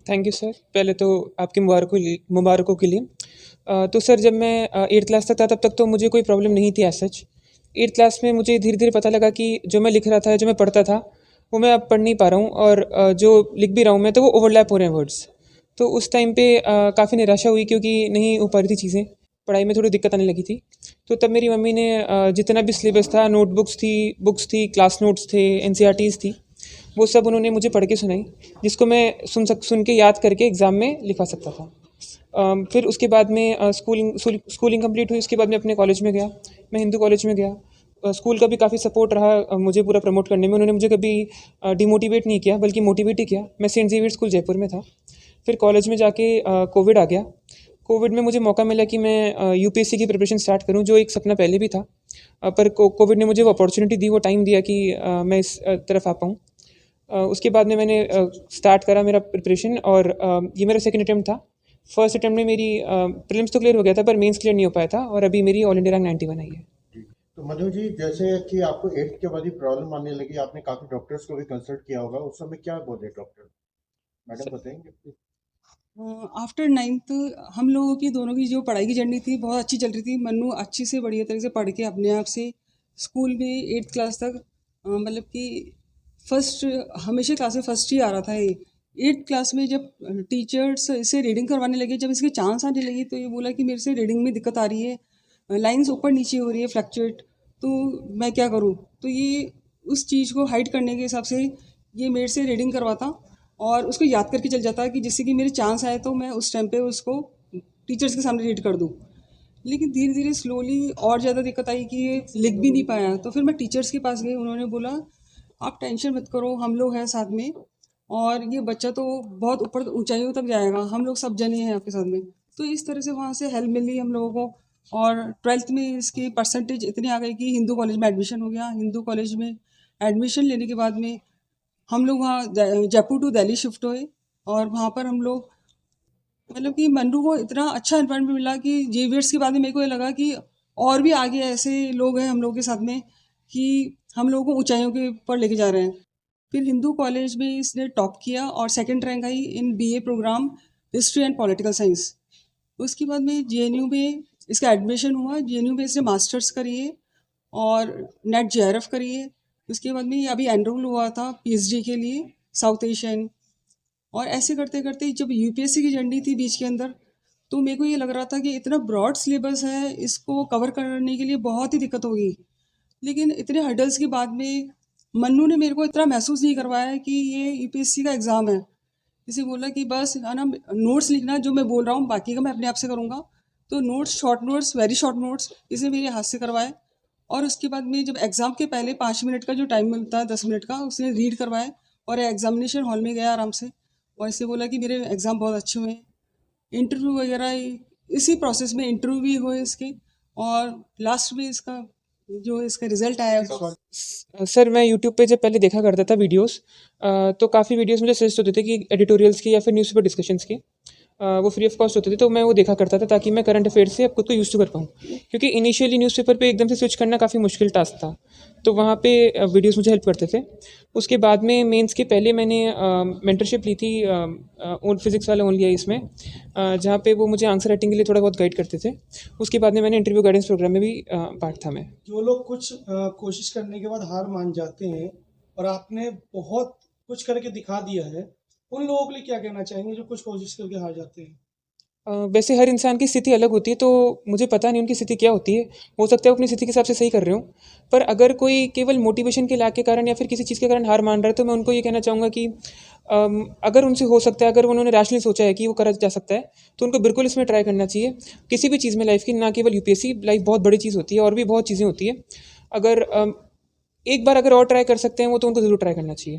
Thank you sir. पहले तो आपकी मुबारकों के लिए। तो सर जब मैं 8th क्लास तक था तब तक तो मुझे कोई प्रॉब्लम नहीं थी एज सच। 8th क्लास में मुझे धीरे धीरे पता लगा कि जो मैं लिख रहा था, जो मैं पढ़ता था, वो मैं अब पढ़ नहीं पा रहा हूँ, और जो लिख भी रहा हूँ मैं तो वो ओवरलैप हो रहे हैं वर्ड्स। तो उस टाइम पे काफ़ी निराशा हुई क्योंकि नहीं हो पा रही थी चीज़ें, पढ़ाई में थोड़ी दिक्कत आने लगी थी। तो तब मेरी मम्मी ने जितना भी सिलेबस था, नोटबुक्स थी, बुक्स थी, क्लास नोट्स थे, एनसीईआरटीज़ थी, वो सब उन्होंने मुझे पढ़ के सुनाई, जिसको मैं सुन के याद करके एग्ज़ाम में लिखवा सकता था। फिर उसके बाद में स्कूलिंग कंप्लीट हुई। उसके बाद मैं अपने कॉलेज में गया। मैं हिंदू कॉलेज में गया। स्कूल का भी काफ़ी सपोर्ट रहा मुझे पूरा प्रमोट करने में। उन्होंने मुझे कभी डिमोटिवेट नहीं किया, बल्कि मोटिवेट ही किया। मैं सेंट जेवियर स्कूल जयपुर में था। फिर कॉलेज में जाके कोविड आ गया। कोविड में मुझे मौका मिला कि मैं यूपीएससी की प्रिपरेशन स्टार्ट करूं, जो एक सपना पहले भी था। पर कोविड ने मुझे वो अपॉर्चुनिटी दी, वो टाइम दिया कि मैं इस तरफ आ पाऊँ। उसके बाद में मैंने स्टार्ट करा मेरा प्रिपरेशन, और ये मेरा सेकंड अटेम्प्ट था। फर्स्ट अटेम्प्ट में मेरी प्रीलिम्स तो क्लियर हो गया था, पर मेंस क्लियर नहीं हो पाया था, और अभी मेरी ऑल इंडिया रैंक 91 आई है। जी। तो मधु जी, जैसे कि आपको 8th के बाद ही प्रॉब्लम आने लगी, आपने काफी डॉक्टर्स को भी कंसल्ट किया होगा, उस समय क्या बोले डॉक्टर? मैडम बताएंगे प्लीज। आफ्टर नाइन्थ हम लोगों की दोनों की जो पढ़ाई की जर्नी थी बहुत अच्छी चल रही थी। मन्नू अच्छी से बढ़िया तरह से पढ़ के अपने आप से स्कूल में 8th क्लास तक मतलब कि फर्स्ट, हमेशा क्लास में फर्स्ट ही आ रहा था ये। 8th क्लास में जब टीचर्स इसे रीडिंग करवाने लगे, जब इसके चांस आने लगी, तो ये बोला कि मेरे से रीडिंग में दिक्कत आ रही है, लाइंस ऊपर नीचे हो रही है, फ्लक्चुएट, तो मैं क्या करूँ। तो ये उस चीज़ को हाइड करने के हिसाब से ये मेरे से रीडिंग करवाता और उसको याद करके चल जाता कि जिससे कि मेरे चांस आए तो मैं उस टाइम पे उसको टीचर्स के सामने रीड कर दूँ। लेकिन धीरे धीरे स्लोली और ज़्यादा दिक्कत आई कि ये लिख भी नहीं पाया। तो फिर मैं टीचर्स के पास गई, उन्होंने बोला आप टेंशन मत करो, हम लोग हैं साथ में, और ये बच्चा तो बहुत ऊपर ऊंचाइयों तक जाएगा, हम लोग सब जने हैं आपके साथ में। तो इस तरह से वहाँ से हेल्प मिली हम लोगों को, और 12th में इसकी परसेंटेज इतनी आ गई कि हिंदू कॉलेज में एडमिशन हो गया। हिंदू कॉलेज में एडमिशन लेने के बाद में हम लोग वहाँ जयपुर टू दिल्ली शिफ्ट हुए, और वहाँ पर हम लोग मतलब कि मन्नू को इतना अच्छा एनवायरनमेंट मिला कि जेवियर्स के बाद में मेरे को ये लगा कि और भी आगे ऐसे लोग हैं हम लोग के साथ में कि हम लोगों को ऊंचाइयों के ऊपर लेके जा रहे हैं। फिर हिंदू कॉलेज में इसने टॉप किया और सेकंड रैंक आई in BA programme history and political science. उसके बाद में जेएनयू में इसका एडमिशन हुआ। जेएनयू में इसने मास्टर्स करिए और नेट जेआरएफ करिए। उसके बाद में ये अभी एनरोल हुआ था पीएचडी के लिए साउथ एशियन। और ऐसे करते करते जब यूपीएससी की जर्नी थी बीच के अंदर, तो मेरे को ये लग रहा था कि इतना ब्रॉड सिलेबस है, इसको कवर करने के लिए बहुत ही दिक्कत होगी। लेकिन इतने हर्डल्स के बाद में मन्नू ने मेरे को इतना महसूस नहीं करवाया कि ये यूपीएससी का एग्ज़ाम है। इसे बोला कि बस है ना, नोट्स लिखना जो मैं बोल रहा हूँ, बाकी का मैं अपने आप से करूँगा। तो notes, short notes, very short notes इसे मेरे हाथ से करवाए। और उसके बाद में जब एग्ज़ाम के पहले 5 मिनट का जो टाइम मिलता है, 10 मिनट का, उसने रीड करवाए, और एग्जामिनेशन हॉल में गया आराम से, और इससे बोला कि मेरे एग्ज़ाम बहुत अच्छे हुए हैं। इंटरव्यू वगैरह इसी प्रोसेस में इंटरव्यू भी हुए इसके, और लास्ट में इसका जो इसका रिजल्ट आया। सर मैं यूट्यूब पे जब पहले देखा करता था वीडियोस, तो काफ़ी वीडियोस मुझे सजेस्ट होते थे कि एडिटोरियल्स की या फिर न्यूज़पेपर डिस्कशंस की। वो फ्री ऑफ कॉस्ट होते थे, तो मैं वो देखा करता था ताकि मैं करंट अफेयर से अब खुद को यूज़ टू कर पाऊँ। क्योंकि इनिशियली न्यूज़पेपर पे एकदम से स्विच करना काफ़ी मुश्किल टास्क था, तो वहाँ पे वीडियोस मुझे हेल्प करते थे। उसके बाद में मेंस के पहले मैंने मेंटरशिप ली थी फिज़िक्स वाला ओनली आईज में, जहाँ पे वो मुझे आंसर राइटिंग के लिए थोड़ा बहुत गाइड करते थे। उसके बाद में मैंने इंटरव्यू गाइडेंस प्रोग्राम में भी पार्ट था मैं। जो लोग कुछ कोशिश करने के बाद हार मान जाते हैं, और आपने बहुत कुछ करके दिखा दिया है, उन लोगों के लिए क्या कहना चाहेंगे जो कुछ कोशिश करके हार जाते हैं? वैसे हर इंसान की स्थिति अलग होती है, तो मुझे पता नहीं उनकी स्थिति क्या होती है। हो सकता है वो अपनी स्थिति के हिसाब से सही कर रहे हो, पर अगर कोई केवल मोटिवेशन के लाक के कारण या फिर किसी चीज़ के कारण हार मान रहा है, तो मैं उनको ये कहना चाहूँगा कि अगर उनसे हो सकता है, अगर उन्होंने रैशनली सोचा है कि वो करा जा सकता है, तो उनको बिल्कुल इसमें ट्राई करना चाहिए। किसी भी चीज़ में लाइफ की, ना केवल यूपीएससी, लाइफ बहुत बड़ी चीज़ होती है, और भी बहुत चीज़ें होती है। अगर एक बार अगर और ट्राई कर सकते हैं वो, तो उनको ज़रूर ट्राई करना चाहिए।